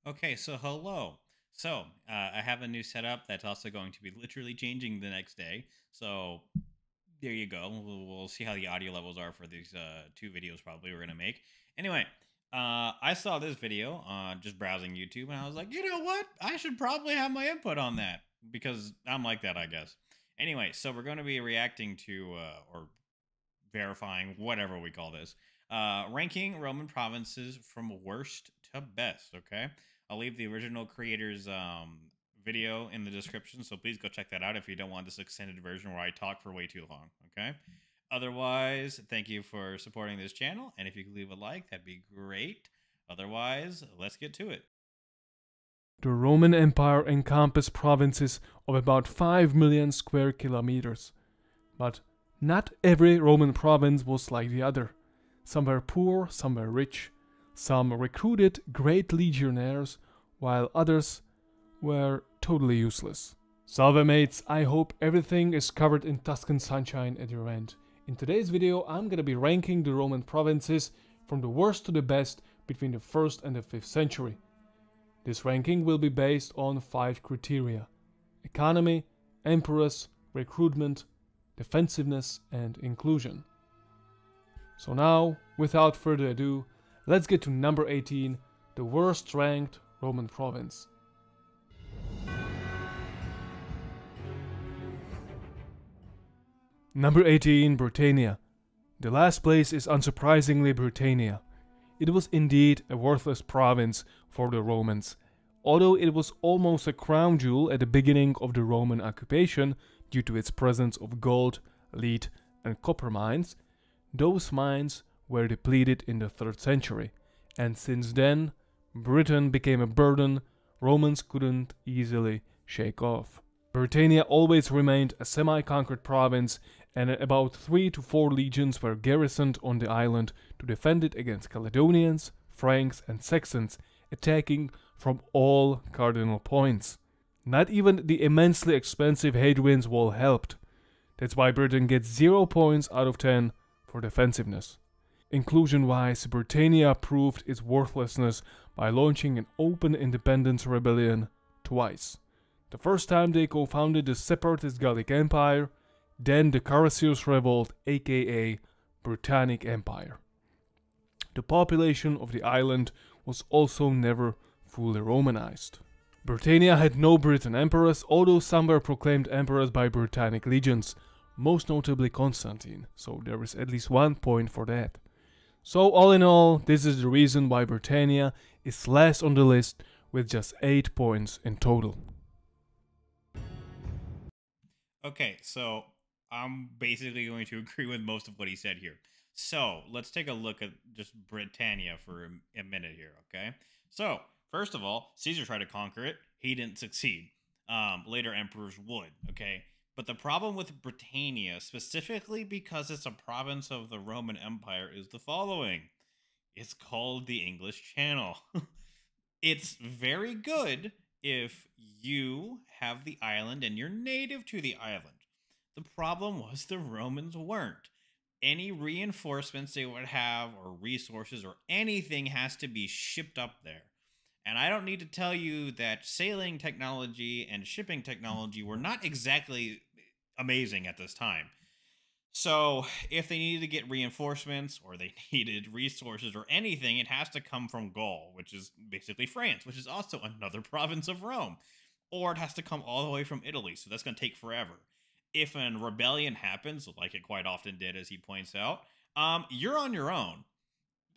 Okay, so hello. I have a new setup that's also going to be literally changing the next day. So there you go. We'll see how the audio levels are for these two videos probably we're going to make. Anyway, I saw this video on just browsing YouTube and I was like, you know what? I should probably have my input on that because I'm like that, I guess. Anyway, so we're going to be reacting to or verifying whatever we call this, ranking Roman provinces from worst to best. Okay, I'll leave the original creator's video in the description, so please go check that out if you don't want this extended version where I talk for way too long. Okay. Otherwise, thank you for supporting this channel, and if you could leave a like, that'd be great. Otherwise, let's get to it. The Roman Empire encompassed provinces of about 5 million square kilometers. But not every Roman province was like the other. Some were poor, some were rich. Some recruited great legionnaires, while others were totally useless. Salve mates, I hope everything is covered in Tuscan sunshine at your end. In today's video I'm gonna be ranking the Roman provinces from the worst to the best between the 1st and the 5th century. This ranking will be based on 5 criteria: economy, emperors, recruitment, defensiveness and inclusion. So now, without further ado, let's get to number 18, the worst ranked Roman province. Number 18, Britannia. The last place is unsurprisingly Britannia. It was indeed a worthless province for the Romans. Although it was almost a crown jewel at the beginning of the Roman occupation due to its presence of gold, lead and copper mines, those mines were depleted in the 3rd century, and since then Britain became a burden Romans couldn't easily shake off. Britannia always remained a semi-conquered province, and about 3 to 4 legions were garrisoned on the island to defend it against Caledonians, Franks and Saxons attacking from all cardinal points. Not even the immensely expensive Hadrian's Wall helped. That's why Britain gets 0 points out of 10 for defensiveness. Inclusion-wise, Britannia proved its worthlessness by launching an open independence rebellion twice. The first time they co-founded the separatist Gallic Empire, then the Carausius Revolt, aka Britannic Empire. The population of the island was also never fully Romanized. Britannia had no Briton emperors, although some were proclaimed emperors by Britannic legions, most notably Constantine, so there is at least 1 point for that. So all in all, this is the reason why Britannia is last on the list with just 8 points in total. Okay, so I'm basically going to agree with most of what he said here. So let's take a look at just Britannia for a minute here, okay? So, first of all, Caesar tried to conquer it. He didn't succeed. Later emperors would, okay? But the problem with Britannia, specifically because it's a province of the Roman Empire, is the following. It's called the English Channel. It's very good if you have the island and you're native to the island. The problem was the Romans weren't. Any reinforcements they would have, or resources, or anything has to be shipped up there. And I don't need to tell you that sailing technology and shipping technology were not exactly amazing at this time. So, if they needed to get reinforcements or they needed resources or anything, it has to come from Gaul, which is basically France, which is also another province of Rome. Or it has to come all the way from Italy, so that's going to take forever. If a rebellion happens, like it quite often did, as he points out, you're on your own.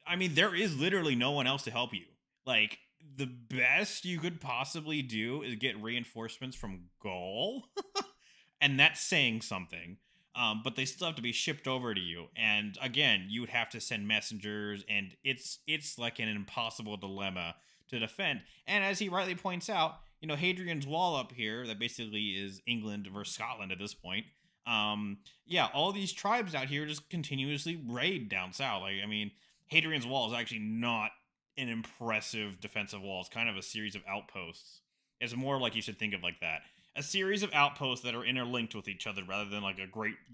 I mean, there is literally no one else to help you. Like, the best you could possibly do is get reinforcements from Gaul, and that's saying something. But they still have to be shipped over to you, and again, you would have to send messengers, and it's like an impossible dilemma to defend. And as he rightly points out, you know, Hadrian's Wall up here, that basically is England versus Scotland at this point. Yeah, all these tribes out here just continuously raid down south. Like, I mean, Hadrian's Wall is actually not an impressive defensive wall. It's kind of a series of outposts. It's more like you should think of like that. A series of outposts that are interlinked with each other rather than like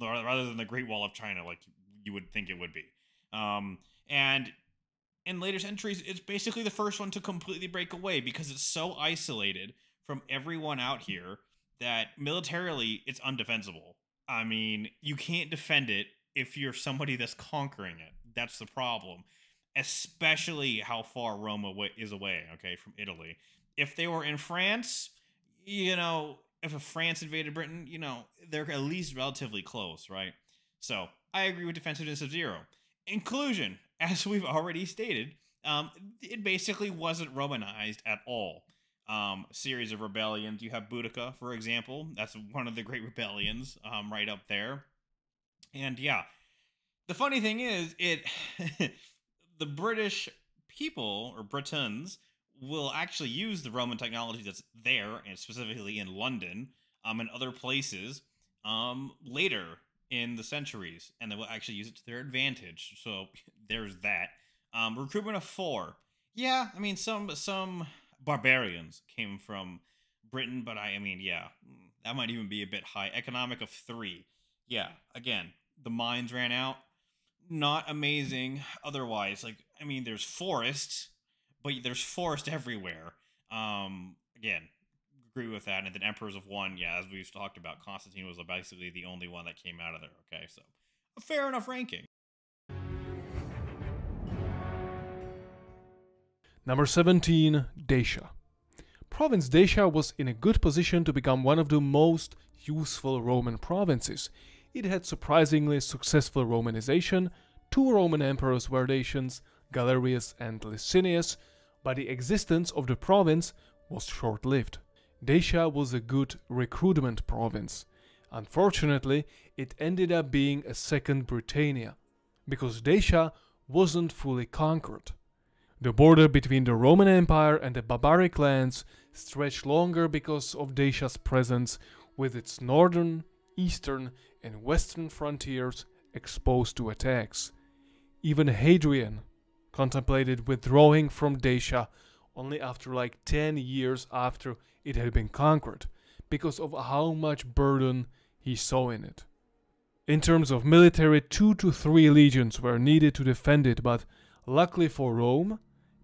rather than the Great Wall of China like you would think it would be. And in later centuries, it's basically the first one to completely break away because it's so isolated from everyone out here that militarily it's undefensible. I mean, you can't defend it if you're somebody that's conquering it. That's the problem. Especially how far Rome is away, okay, from Italy. If they were in France, if a France invaded Britain, they're at least relatively close, right? So I agree with defensiveness of zero. Inclusion, as we've already stated, it basically wasn't Romanized at all. Series of rebellions. You have Boudica, for example. That's one of the great rebellions, right up there. And yeah, the funny thing is, the British people or Britons will actually use the Roman technology that's there, and specifically in London, and other places, later in the centuries, and they will actually use it to their advantage. So there's that. Recruitment of 4. Yeah, I mean some barbarians came from Britain, but I mean, yeah, that might even be a bit high. Economic of 3. Yeah, again, the mines ran out. Not amazing otherwise. Like, I mean, there's forests, but there's forest everywhere. Again, agree with that. And then Emperors of 1, yeah, as we've talked about, Constantine was basically the only one that came out of there. Okay, so a fair enough ranking. Number 17, Dacia. Province Dacia was in a good position to become one of the most useful Roman provinces. It had surprisingly successful Romanization. 2 Roman emperors were Dacians, Galerius and Licinius, but the existence of the province was short-lived. Dacia was a good recruitment province. Unfortunately, it ended up being a second Britannia, because Dacia wasn't fully conquered. The border between the Roman Empire and the barbaric lands stretched longer because of Dacia's presence, with its northern, eastern, and western frontiers exposed to attacks. Even Hadrian contemplated withdrawing from Dacia only after like 10 years after it had been conquered, because of how much burden he saw in it. In terms of military, 2 to 3 legions were needed to defend it, but luckily for Rome,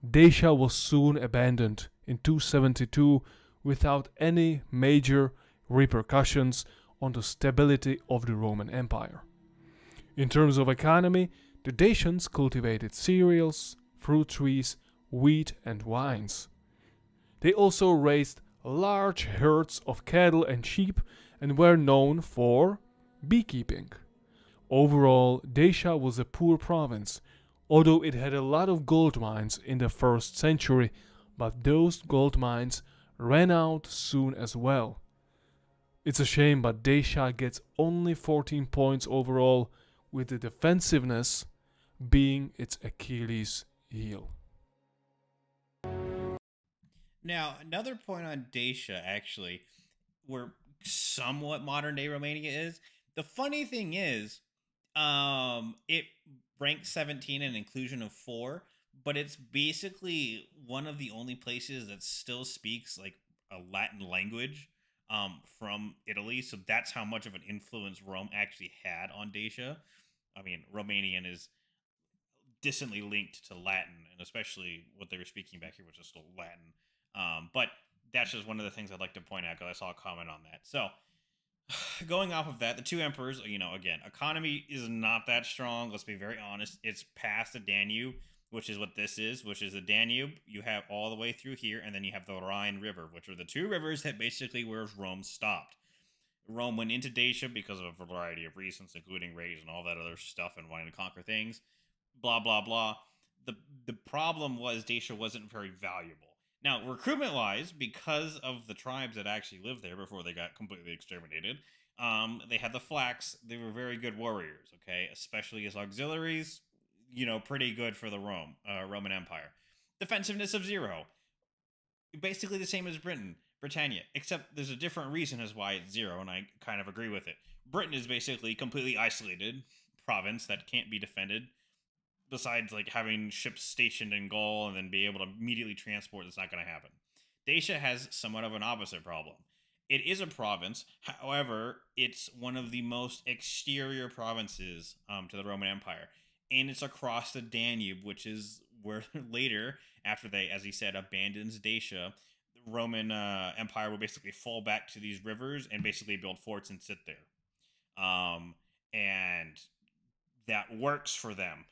Dacia was soon abandoned in 272 without any major repercussions on the stability of the Roman Empire. In terms of economy, the Dacians cultivated cereals, fruit trees, wheat and wines. They also raised large herds of cattle and sheep and were known for beekeeping. Overall, Dacia was a poor province, although it had a lot of gold mines in the 1st century, but those gold mines ran out soon as well. It's a shame, but Dacia gets only 14 points overall, with the defensiveness being its Achilles heel. Now, another point on Dacia, actually, where somewhat modern day Romania is. The funny thing is, it ranks 17 in inclusion of 4, but it's basically one of the only places that still speaks like a Latin language, from Italy. So that's how much of an influence Rome actually had on Dacia. I mean, Romanian is distantly linked to Latin, and especially what they were speaking back here, which is still Latin. But that's just one of the things I'd like to point out because I saw a comment on that. So, going off of that, the 2 emperors, again, economy is not that strong. Let's be very honest. It's past the Danube, which is what this is, which is the Danube. You have all the way through here, and then you have the Rhine River, which are the 2 rivers that basically where Rome stopped. Rome went into Dacia because of a variety of reasons, including raids and all that other stuff and wanting to conquer things. Blah, blah, blah. The problem was Dacia wasn't very valuable. Now, recruitment-wise, because of the tribes that actually lived there before they got completely exterminated, they had the Flax. They were very good warriors, okay? Especially as auxiliaries, pretty good for the Roman Empire. Defensiveness of 0. Basically the same as Britannia, except there's a different reason as why it's 0, and I kind of agree with it. Britain is basically completely isolated province that can't be defended, besides like having ships stationed in Gaul and then be able to immediately transport. That's not going to happen. Dacia has somewhat of an opposite problem. It is a province, however, it's one of the most exterior provinces to the Roman Empire, and it's across the Danube, which is where later, after they, as he said, abandons Dacia, the Roman Empire would basically fall back to these rivers and basically build forts and sit there. And that works for them.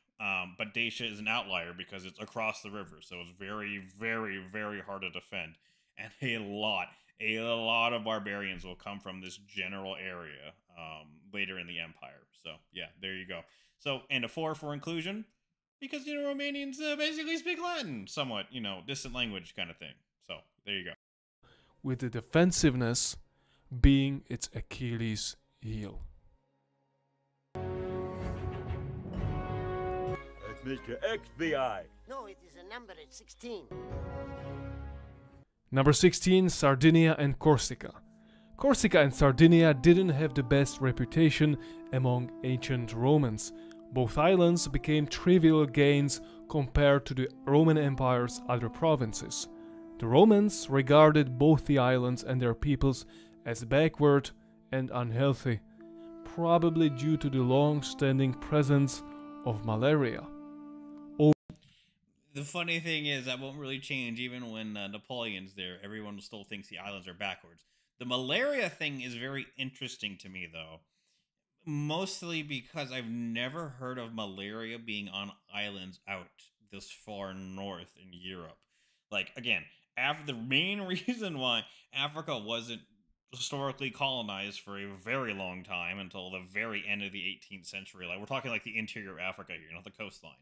But Dacia is an outlier because it's across the river, so it's very, very, very hard to defend. And a lot of barbarians will come from this general area later in the empire. So yeah, there you go. So and a four for inclusion because Romanians basically speak Latin, somewhat distant language kind of thing. So there you go. with the defensiveness being its Achilles heel. Mr. XVI. No, it is a number at 16. Number 16, Sardinia and Corsica. Corsica and Sardinia didn't have the best reputation among ancient Romans. Both islands became trivial gains compared to the Roman Empire's other provinces. The Romans regarded both the islands and their peoples as backward and unhealthy, probably due to the long-standing presence of malaria. The funny thing is that won't really change even when Napoleon's there. Everyone still thinks the islands are backwards. The malaria thing is very interesting to me, though. Mostly because I've never heard of malaria being on islands out this far north in Europe. Like, again, the main reason why Africa wasn't historically colonized for a very long time until the very end of the 18th century. Like, we're talking like the interior of Africa here, not the coastline.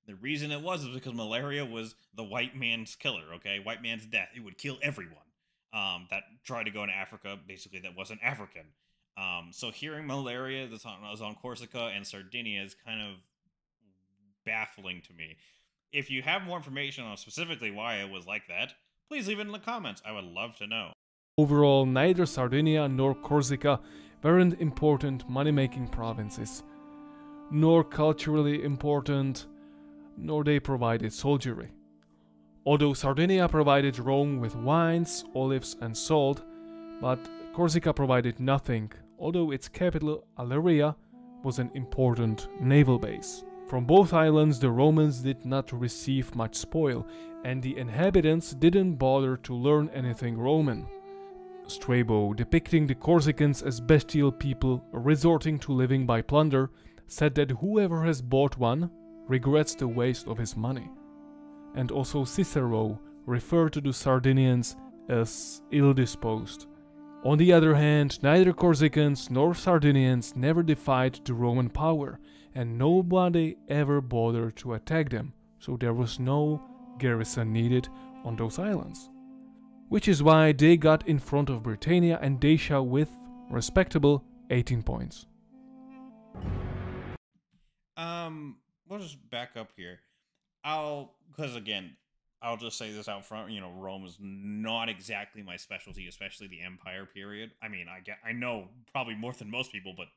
The reason it was because malaria was the white man's killer, okay? White man's death. It would kill everyone that tried to go into Africa, basically, that wasn't African. So hearing malaria that's on Corsica and Sardinia is kind of baffling to me. If you have more information on specifically why it was like that, please leave it in the comments. I would love to know. Overall, neither Sardinia nor Corsica weren't important money-making provinces, nor culturally important, nor they provided soldiery. Although Sardinia provided Rome with wines, olives and salt, but Corsica provided nothing, although its capital, Aleria, was an important naval base. From both islands the Romans did not receive much spoil, and the inhabitants didn't bother to learn anything Roman. Strabo, depicting the Corsicans as bestial people resorting to living by plunder, said that whoever has bought one regrets the waste of his money. And also Cicero referred to the Sardinians as ill-disposed. On the other hand, neither Corsicans nor Sardinians never defied the Roman power, and nobody ever bothered to attack them, so there was no garrison needed on those islands. Which is why they got in front of Britannia and Dacia with respectable 18 points. We'll just back up here. Because again, I'll just say this out front. Rome is not exactly my specialty, especially the Empire period. I mean, I know probably more than most people, but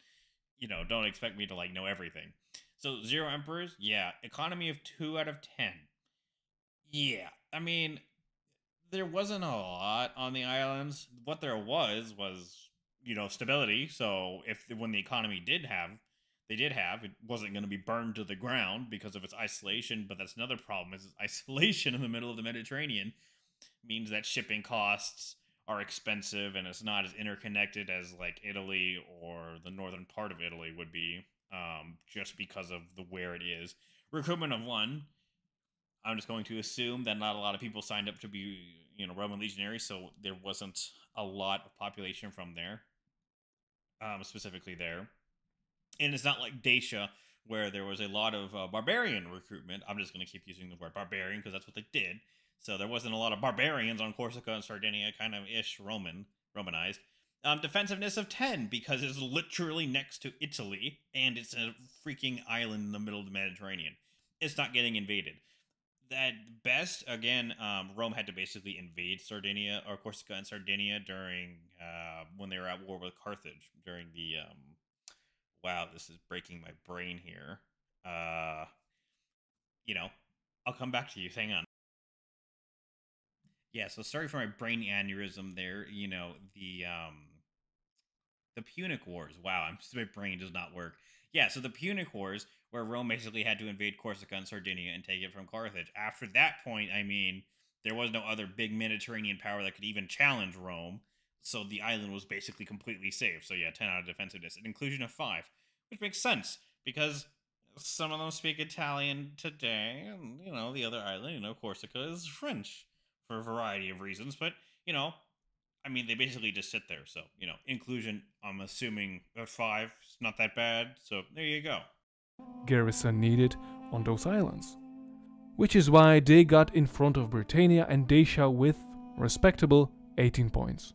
don't expect me to know everything. So 0 emperors, yeah. Economy of 2 out of 10, yeah. I mean, there wasn't a lot on the islands. What there was stability. So when the economy they did have, it wasn't going to be burned to the ground because of its isolation. But that's another problem: is isolation in the middle of the Mediterranean means that shipping costs are expensive, and it's not as interconnected as like Italy or the northern part of Italy would be, just because of where it is. Recruitment of 1. I'm just going to assume that not a lot of people signed up to be, Roman legionaries, so there wasn't a lot of population from there, specifically there. And it's not like Dacia, where there was a lot of barbarian recruitment. I'm just going to keep using the word barbarian because that's what they did. So there wasn't a lot of barbarians on Corsica and Sardinia, kind of ish Romanized. Defensiveness of 10 because it's literally next to Italy and it's a freaking island in the middle of the Mediterranean. It's not getting invaded. At best, again, Rome had to basically invade Sardinia or Corsica and Sardinia during when they were at war with Carthage during the wow, this is breaking my brain here. I'll come back to you. Hang on. Yeah, so sorry for my brain aneurysm there. The Punic Wars. Wow, my brain does not work. Yeah, so the Punic Wars where Rome basically had to invade Corsica and Sardinia and take it from Carthage. After that point, I mean, there was no other big Mediterranean power that could even challenge Rome, so the island was basically completely safe. So yeah, 10 out of defensiveness, an inclusion of 5, which makes sense because some of them speak Italian today, and the other island, Corsica, is French for a variety of reasons. But I mean, they basically just sit there. So inclusion, I'm assuming at 5, it's not that bad. So there you go. Garrison needed on those islands. Which is why they got in front of Britannia and Dacia with respectable 18 points.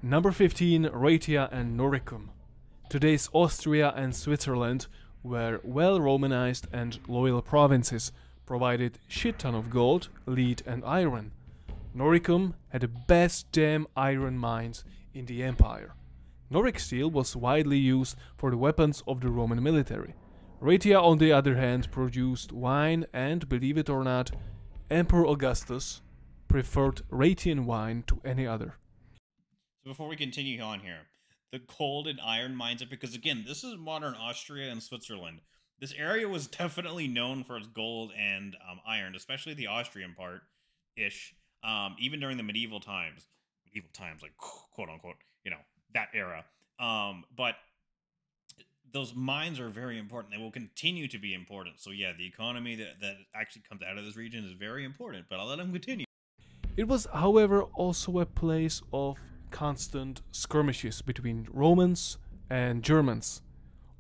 Number 15, Raetia and Noricum. Today's Austria and Switzerland were well Romanized and loyal provinces, provided shit ton of gold, lead and iron. Noricum had the best damn iron mines in the empire. Noric steel was widely used for the weapons of the Roman military. Raetia, on the other hand, produced wine and, believe it or not, Emperor Augustus preferred Raetian wine to any other. So before we continue on here, the gold and iron mines, because again, this is modern Austria and Switzerland. This area was definitely known for its gold and iron, especially the Austrian part-ish, even during the medieval times, like quote unquote, that era. But those mines are very important. They will continue to be important. So yeah, the economy that actually comes out of this region is very important, but I'll let them continue. It was, however, also a place of constant skirmishes between Romans and Germans.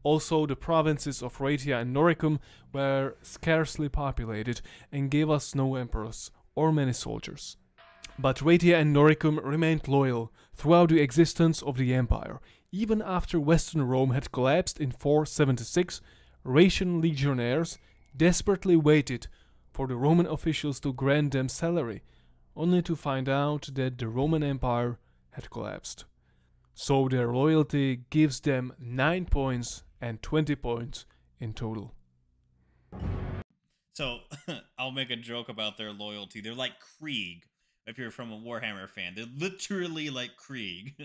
Also, the provinces of Raetia and Noricum were scarcely populated and gave us no emperors or many soldiers. But Raetia and Noricum remained loyal throughout the existence of the empire. Even after Western Rome had collapsed in 476, Raetian legionnaires desperately waited for the Roman officials to grant them salary, only to find out that the Roman Empire had collapsed. So their loyalty gives them 9 points and 20 points in total. So I'll make a joke about their loyalty. They're like Krieg. If you're from a Warhammer fan, they're literally like Krieg.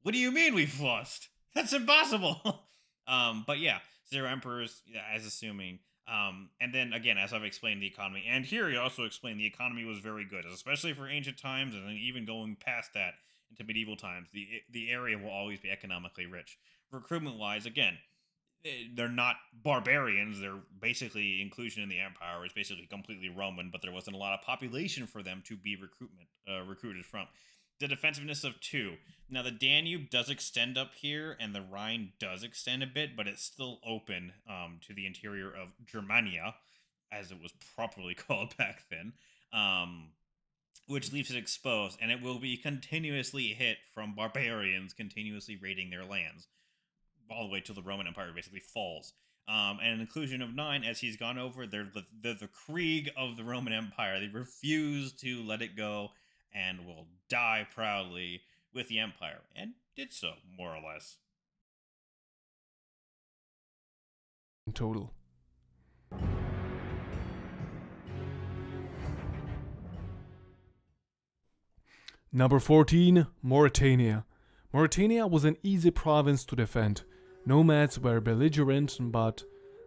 What do you mean we've lost? That's impossible. But yeah, zero emperors, as assuming. And then again, as I've explained the economy, and here he also explained the economy was very good, especially for ancient times, and then even going past that into medieval times. The area will always be economically rich. Recruitment wise, again, they're not barbarians. They're basically inclusion in the empire is basically completely Roman, but there wasn't a lot of population for them to be recruited from. The defensiveness of 2. Now the Danube does extend up here, and the Rhine does extend a bit, but it's still open to the interior of Germania, as it was properly called back then, which leaves it exposed, and it will be continuously hit from barbarians continuously raiding their lands, all the way till the Roman Empire basically falls. And an inclusion of 9, as he's gone over, they're the Krieg of the Roman Empire. They refuse to let it go and will die proudly with the Empire, and did so, more or less. In total. Number 14, Mauritania. Mauritania was an easy province to defend. Nomads were belligerent, but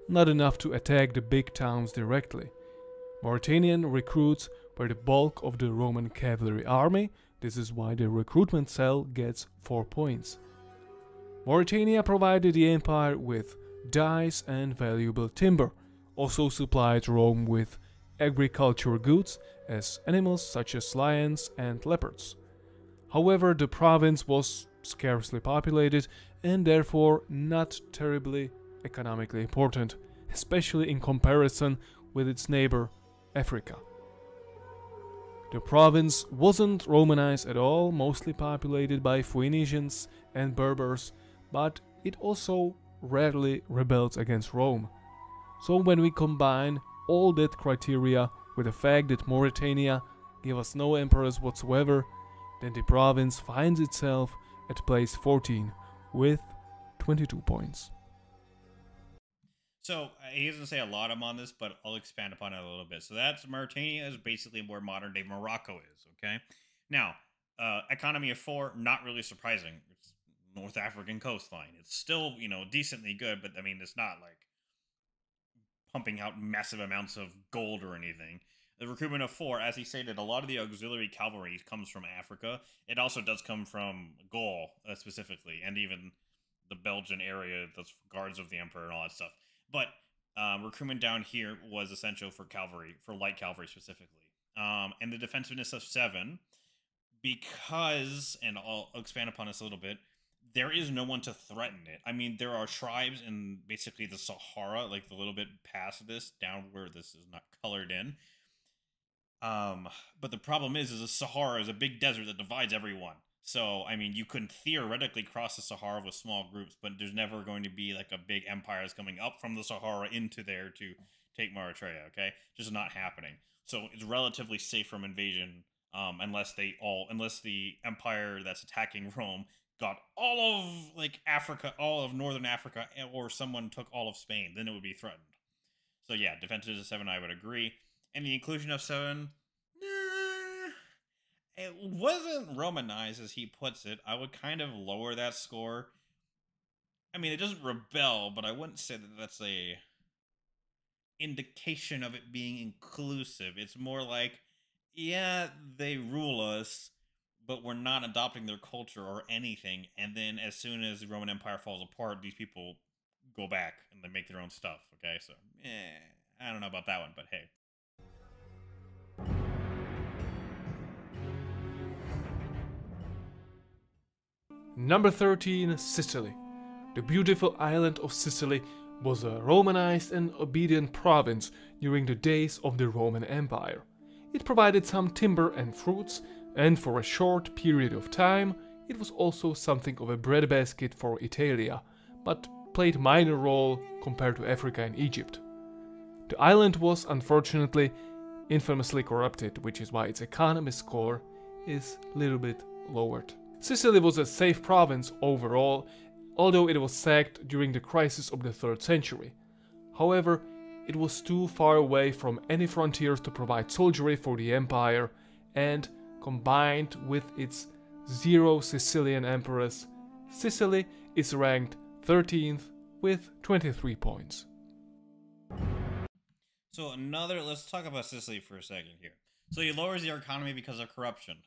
not enough to attack the big towns directly. Mauritanian recruits were the bulk of the Roman cavalry army. This is why the recruitment cell gets 4 points. Mauritania provided the empire with dyes and valuable timber, also supplied Rome with agricultural goods as animals such as lions and leopards. However, the province was scarcely populated and therefore not terribly economically important, especially in comparison with its neighbor, Africa. The province wasn't Romanized at all, mostly populated by Phoenicians and Berbers, but it also rarely rebelled against Rome. So when we combine all that criteria with the fact that Mauritania gave us no emperors whatsoever, then the province finds itself at place 14 with 22 points. So he doesn't say a lot on this, but I'll expand upon it a little bit. So that's Mauritania is basically where modern day Morocco is. Okay, now Economy of 4, not really surprising. It's North African coastline. It's still, decently good, but I mean, it's not like pumping out massive amounts of gold or anything. The recruitment of 4, as he stated, a lot of the auxiliary cavalry comes from Africa. It also does come from Gaul, specifically, and even the Belgian area, that's guards of the emperor and all that stuff. But recruitment down here was essential for cavalry, for light cavalry specifically. And the defensiveness of 7, because, and I'll expand upon this a little bit, there is no one to threaten it. I mean, there are tribes in basically the Sahara, like the little bit past this, down where this is not colored in. But the problem is the Sahara is a big desert that divides everyone. So, I mean, you can theoretically cross the Sahara with small groups, but there's never going to be like a big empire that's coming up from the Sahara into there to take Eritrea, okay? Just not happening. So it's relatively safe from invasion, unless the empire that's attacking Rome got all of like Africa, all of northern Africa, or someone took all of Spain, then it would be threatened. So yeah, defenses of 7, I would agree. And the inclusion of 7, it wasn't Romanized as he puts it. I would kind of lower that score. I mean, it doesn't rebel, but I wouldn't say that that's a indication of it being inclusive. It's more like, yeah, they rule us, but we're not adopting their culture or anything. And then as soon as the Roman Empire falls apart, these people go back and they make their own stuff. Okay, so I don't know about that one, but hey. Number 13, Sicily. The beautiful island of Sicily was a Romanized and obedient province during the days of the Roman Empire. It provided some timber and fruits, and for a short period of time it was also something of a breadbasket for Italia, but played minor role compared to Africa and Egypt. The island was unfortunately infamously corrupted, which is why its economy score is a little bit lowered. Sicily was a safe province overall, although it was sacked during the crisis of the 3rd century. However, it was too far away from any frontiers to provide soldiery for the empire, and combined with its 0 Sicilian emperors, Sicily is ranked 13th with 23 points. So let's talk about Sicily for a second here. So he lowers their economy because of corruption.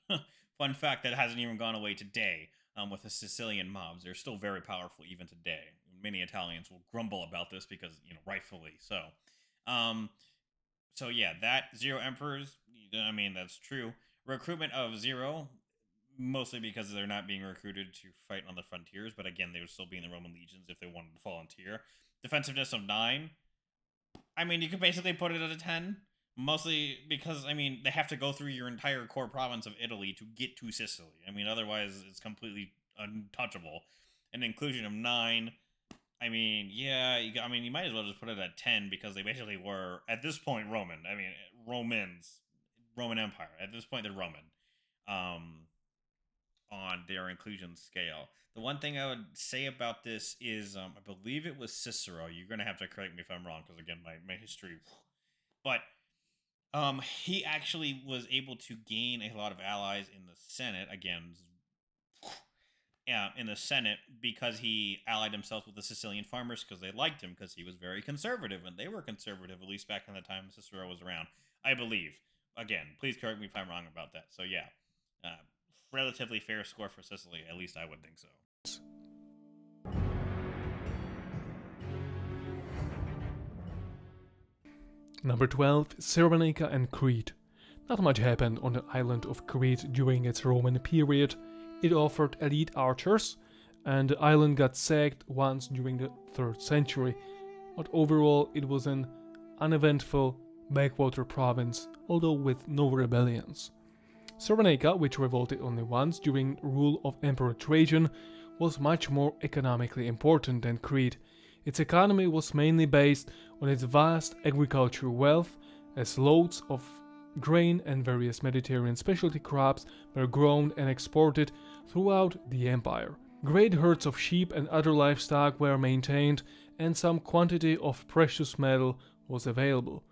Fun fact that hasn't even gone away today with the Sicilian mobs. They're still very powerful even today. Many Italians will grumble about this because, rightfully so. So yeah, that 0 emperors, I mean, that's true. Recruitment of 0, mostly because they're not being recruited to fight on the frontiers, but again, they would still be in the Roman legions if they wanted to volunteer. Defensiveness of 9, I mean, you could basically put it at a 10. Mostly because, I mean, they have to go through your entire core province of Italy to get to Sicily. I mean, otherwise it's completely untouchable. An inclusion of 9, I mean, yeah, you might as well just put it at 10 because they basically were, at this point, Roman. I mean, Roman Empire. At this point, they're Roman on their inclusion scale. The one thing I would say about this is, I believe it was Cicero. You're going to have to correct me if I'm wrong because, again, my history... But... he actually was able to gain a lot of allies in the Senate, in the Senate, because he allied himself with the Sicilian farmers because they liked him because he was very conservative, and they were conservative, at least back in the time Cicero was around, I believe. Again, please correct me if I'm wrong about that. So yeah, relatively fair score for Sicily, at least I would think so. Number 12, Cyrenaica and Crete. Not much happened on the island of Crete during its Roman period. It offered elite archers, and the island got sacked once during the 3rd century, but overall it was an uneventful backwater province, although with no rebellions. Cyrenaica, which revolted only once during rule of Emperor Trajan, was much more economically important than Crete. Its economy was mainly based on its vast agricultural wealth, as loads of grain and various Mediterranean specialty crops were grown and exported throughout the empire. Great herds of sheep and other livestock were maintained, and some quantity of precious metal was available.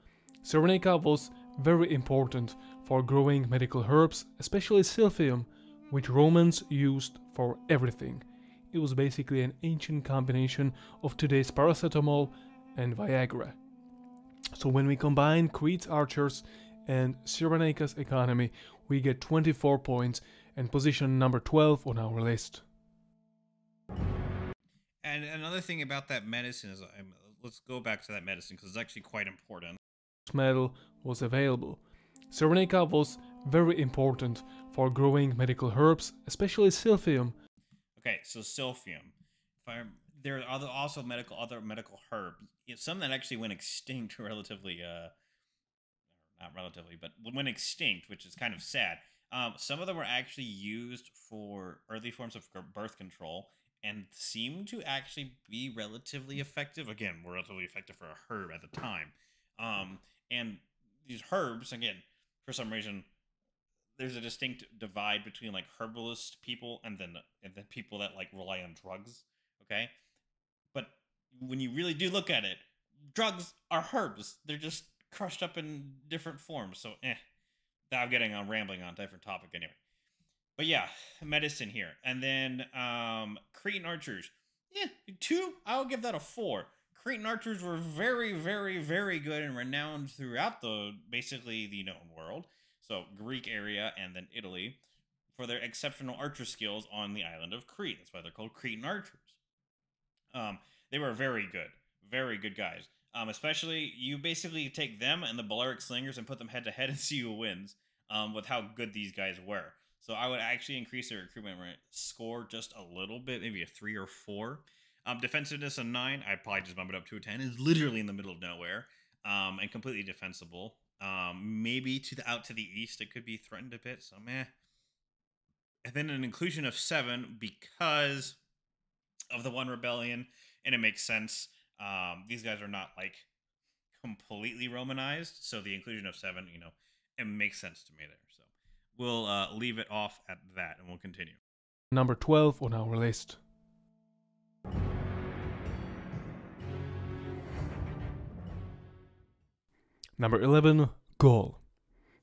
Cyrenaica was very important for growing medical herbs, especially silphium, which Romans used for everything. It was basically an ancient combination of today's paracetamol and Viagra. So when we combine Crete's archers and Cyrenaica's economy, we get 24 points and position number 12 on our list. And another thing about that medicine is, let's go back to that medicine because it's actually quite important. Metal was available. Cyrenaica was very important for growing medical herbs, especially silphium. Okay, so silphium. There are also other medical herbs. Some that actually went extinct relatively, not relatively, but went extinct, which is kind of sad. Some of them were actually used for early forms of birth control and seem to actually be relatively effective. Again, relatively effective for a herb at the time. And these herbs, again, for some reason, there's a distinct divide between like herbalist people and then people that like rely on drugs. Okay, but when you really do look at it, drugs are herbs. They're just crushed up in different forms. So, I'm getting on rambling on a different topic anyway. But yeah, medicine here, and then Cretan archers. Yeah, 2. I'll give that a 4. Cretan archers were very, very, very good and renowned throughout basically the known world. So Greek area and then Italy for their exceptional archer skills on the island of Crete. That's why they're called Cretan archers. They were very good guys. Especially you basically take them and the Balearic slingers and put them head to head and see who wins. With how good these guys were. So I would actually increase their recruitment rate score just a little bit, maybe a 3 or 4. Defensiveness a 9. I'd probably just bump it up to a 10. It's literally in the middle of nowhere, and completely defensible. Maybe out to the east, it could be threatened a bit. So meh. And then an inclusion of 7 because of the one rebellion, and it makes sense. These guys are not like completely Romanized, so the inclusion of 7, it makes sense to me there. So we'll leave it off at that, and we'll continue. Number 12 on our list. Number 11, Gaul.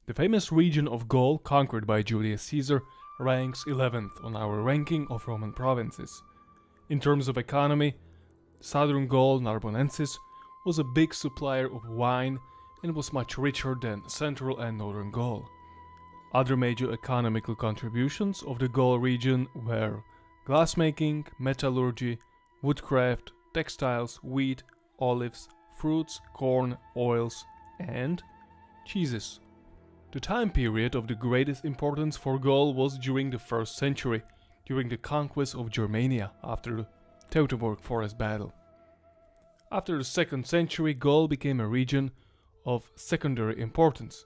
The famous region of Gaul, conquered by Julius Caesar, ranks 11th on our ranking of Roman provinces. In terms of economy, southern Gaul, Narbonensis, was a big supplier of wine and was much richer than central and northern Gaul. Other major economical contributions of the Gaul region were glassmaking, metallurgy, woodcraft, textiles, wheat, olives, fruits, corn, oils, and cheeses. The time period of the greatest importance for Gaul was during the 1st century, during the conquest of Germania after the Teutoburg Forest battle. After the 2nd century, Gaul became a region of secondary importance.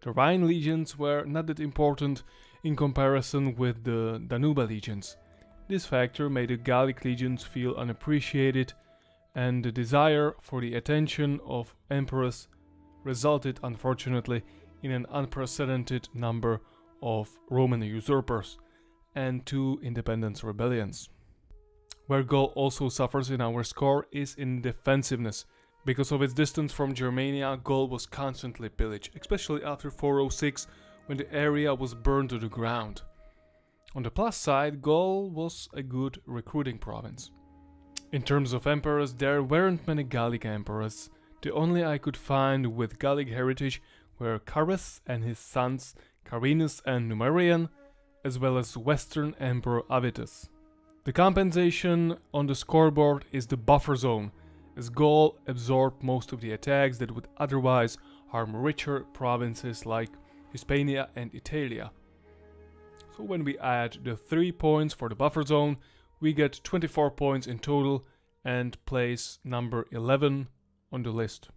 The Rhine legions were not that important in comparison with the Danube legions. This factor made the Gallic legions feel unappreciated, and the desire for the attention of emperors resulted, unfortunately, in an unprecedented number of Roman usurpers and 2 independence rebellions. Where Gaul also suffers in our score is in defensiveness. Because of its distance from Germania, Gaul was constantly pillaged, especially after 406 when the area was burned to the ground. On the plus side, Gaul was a good recruiting province. In terms of emperors, there weren't many Gallic emperors. The only I could find with Gallic heritage were Carus and his sons Carinus and Numerian, as well as Western Emperor Avitus. The compensation on the scoreboard is the buffer zone, as Gaul absorbed most of the attacks that would otherwise harm richer provinces like Hispania and Italia. So when we add the 3 points for the buffer zone, we get 24 points in total and place number 11 on the list.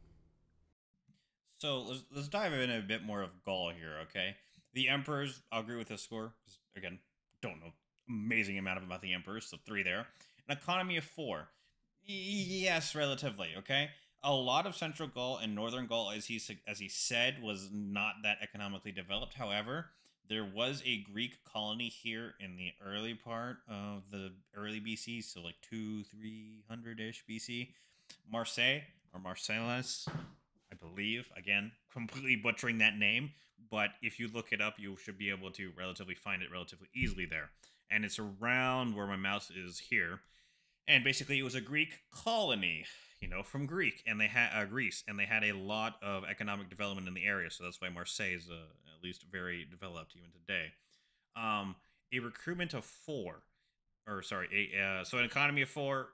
So let's dive in a bit more of Gaul here, okay? The emperors, I'll agree with this score. Again, don't know amazing amount of about the emperors, so 3 there. An economy of 4. Yes, relatively, okay? A lot of Central Gaul and Northern Gaul, as he said, was not that economically developed. However, there was a Greek colony here in the early part of the early BC, so like 200-300-ish BC. Marseille, or Marcellus, I believe. Again, completely butchering that name, but if you look it up, you should be able to relatively find it relatively easily there. And it's around where my mouse is here. And basically, it was a Greek colony, from Greek, and they had Greece, and they had a lot of economic development in the area. So that's why Marseille is at least very developed even today. Um, a recruitment of four, or sorry, so an economy of four,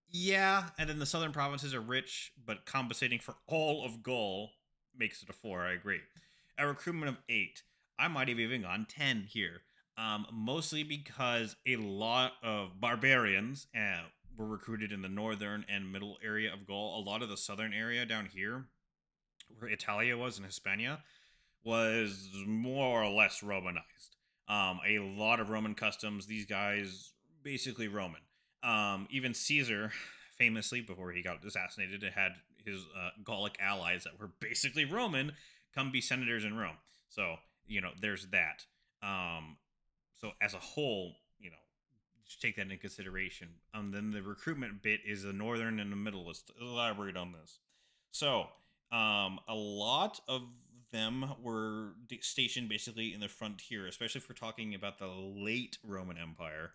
yeah, and then the southern provinces are rich, but compensating for all of Gaul makes it a four. I agree. A recruitment of eight, I might have even gone 10 here. Mostly because a lot of barbarians were recruited in the northern and middle area of Gaul. A lot of the southern area down here, where Italia was in Hispania, was more or less Romanized. A lot of Roman customs. These guys basically Roman. Even Caesar, famously, before he got assassinated, had his Gallic allies that were basically Roman come be senators in Rome. So there's that. So as a whole, just take that into consideration. Then the recruitment bit is the northern and the middle. Let's elaborate on this. So a lot of them were stationed basically in the frontier, especially if we're talking about the late Roman Empire.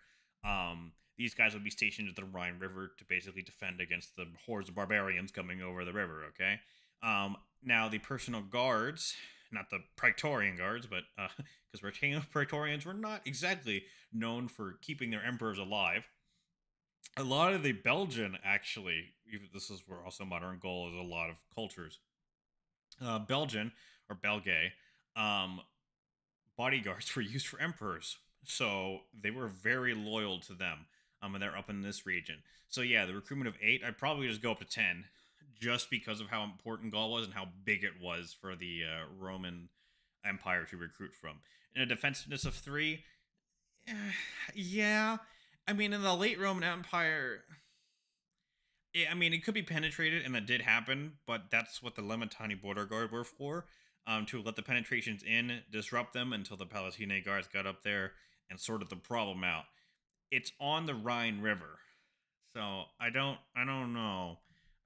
These guys would be stationed at the Rhine River to basically defend against the hordes of barbarians coming over the river, okay? Now, the personal guards, not the Praetorian guards, but because Praetorians were not exactly known for keeping their emperors alive. A lot of the Belgian, actually, this is where also modern Gaul is a lot of cultures. Belgian, or Belgae, bodyguards were used for emperors. So they were very loyal to them. And they're up in this region. So yeah, the recruitment of 8, I'd probably just go up to 10, just because of how important Gaul was and how big it was for the Roman Empire to recruit from. In a defensiveness of 3, yeah. I mean, in the late Roman Empire, I mean, it could be penetrated, and that did happen, but that's what the Lementani border guard were for, to let the penetrations in, disrupt them until the Palatine guards got up there and sorted the problem out. It's on the Rhine River, so I don't know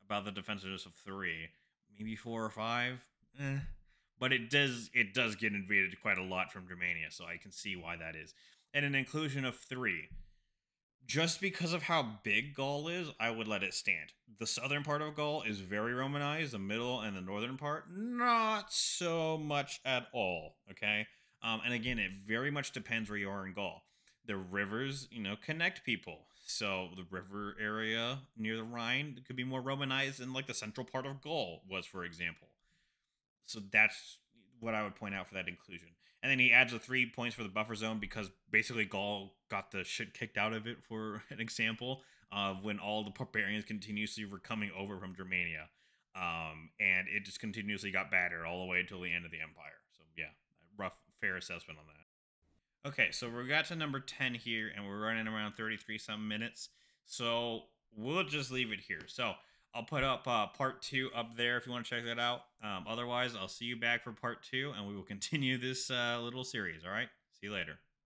about the defensiveness of 3, maybe 4 or 5, but it does get invaded quite a lot from Germania, so I can see why that is. And an inclusion of 3. Just because of how big Gaul is, I would let it stand. The southern part of Gaul is very Romanized. The middle and the northern part, not so much at all. Okay, and again, it very much depends where you are in Gaul. The rivers, connect people. So the river area near the Rhine could be more Romanized than like the central part of Gaul was, for example. So that's what I would point out for that inclusion. And then he adds the 3 points for the buffer zone because basically Gaul got the shit kicked out of it, for an example, of when all the barbarians continuously were coming over from Germania. And it just continuously got battered all the way until the end of the empire. So yeah, rough, fair assessment on that. Okay, so we got to number 10 here, and we're running around 33 some minutes. So we'll just leave it here. So I'll put up part 2 up there if you want to check that out. Otherwise, I'll see you back for part 2, and we will continue this little series. All right? See you later.